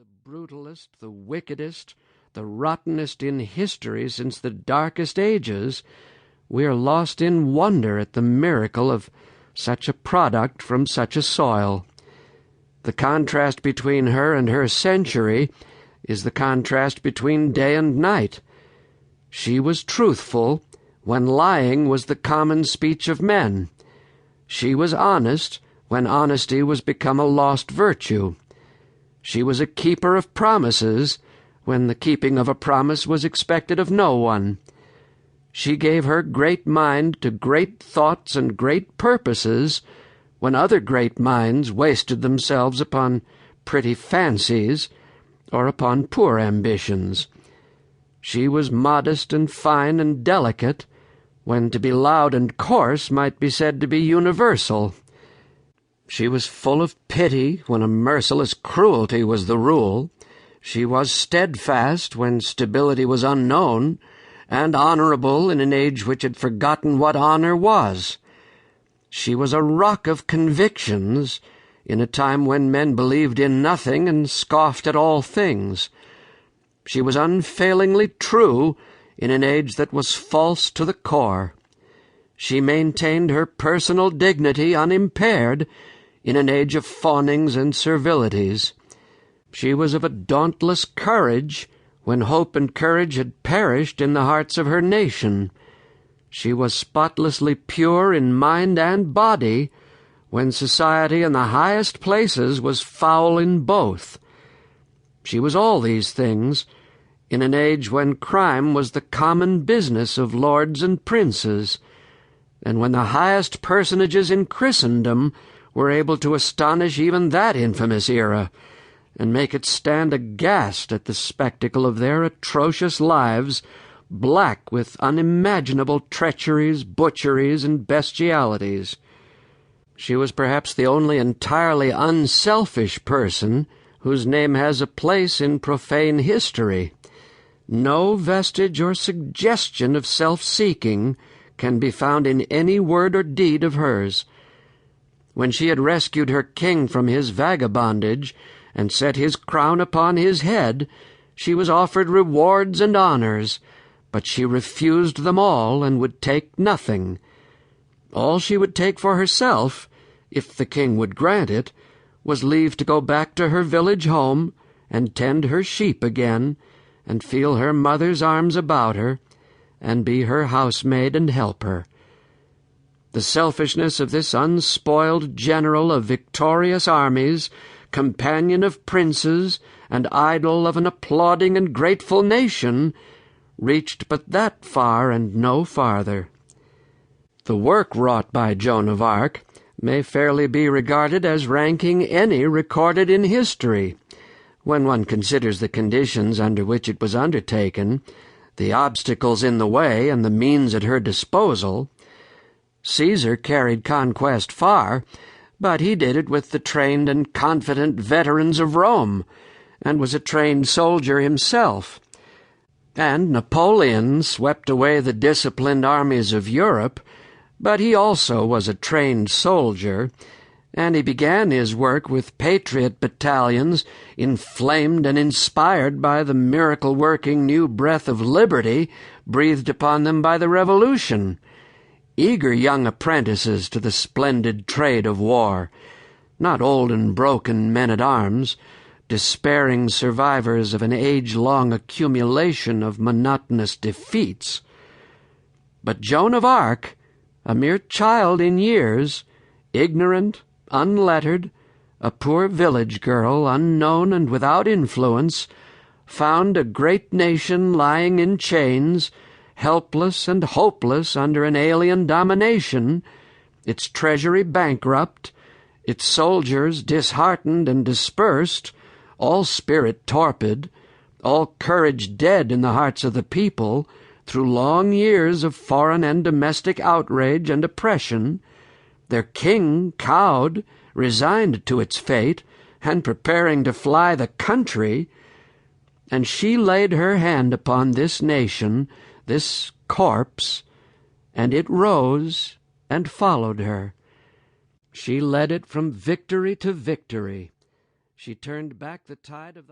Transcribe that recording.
the brutalest, the wickedest, the rottenest in history since the darkest ages, we are lost in wonder at the miracle of such a product from such a soil. The contrast between her and her century is the contrast between day and night. She was truthful when lying was the common speech of men. She was honest when honesty was become a lost virtue. She was a keeper of promises when the keeping of a promise was expected of no one. She gave her great mind to great thoughts and great purposes when other great minds wasted themselves upon pretty fancies or upon poor ambitions. She was modest and fine and delicate when to be loud and coarse might be said to be universal. She was full of pity when a merciless cruelty was the rule. She was steadfast when stability was unknown, and honorable in an age which had forgotten what honor was. She was a rock of convictions in a time when men believed in nothing and scoffed at all things. She was unfailingly true in an age that was false to the core. She maintained her personal dignity unimpaired in an age of fawnings and servilities. She was of a dauntless courage when hope and courage had perished in the hearts of her nation. She was spotlessly pure in mind and body when society in the highest places was foul in both. She was all these things in an age when crime was the common business of lords and princes, and when the highest personages in Christendom were able to astonish even that infamous era, and make it stand aghast at the spectacle of their atrocious lives, black with unimaginable treacheries, butcheries, and bestialities. She was perhaps the only entirely unselfish person whose name has a place in profane history. No vestige or suggestion of self-seeking can be found in any word or deed of hers. When she had rescued her king from his vagabondage and set his crown upon his head, she was offered rewards and honors, but she refused them all and would take nothing. All she would take for herself, if the king would grant it, was leave to go back to her village home and tend her sheep again, and feel her mother's arms about her, and be her housemaid and helper. The selfishness of this unspoiled general of victorious armies, companion of princes, and idol of an applauding and grateful nation, reached but that far and no farther. The work wrought by Joan of Arc may fairly be regarded as ranking any recorded in history, when one considers the conditions under which it was undertaken, the obstacles in the way, and the means at her disposal. Caesar carried conquest far, but he did it with the trained and confident veterans of Rome, and was a trained soldier himself. And Napoleon swept away the disciplined armies of Europe, but he also was a trained soldier, and he began his work with patriot battalions inflamed and inspired by the miracle-working new breath of liberty breathed upon them by the Revolution. Eager young apprentices to the splendid trade of war, not old and broken men-at-arms, despairing survivors of an age-long accumulation of monotonous defeats. But Joan of Arc, a mere child in years, ignorant, unlettered, a poor village girl, unknown and without influence, found a great nation lying in chains, helpless and hopeless under an alien domination, its treasury bankrupt, its soldiers disheartened and dispersed, all spirit torpid, all courage dead in the hearts of the people, through long years of foreign and domestic outrage and oppression, their king cowed, resigned to its fate, and preparing to fly the country, and she laid her hand upon this nation, this corpse, and it rose and followed her. She led it from victory to victory. She turned back the tide of the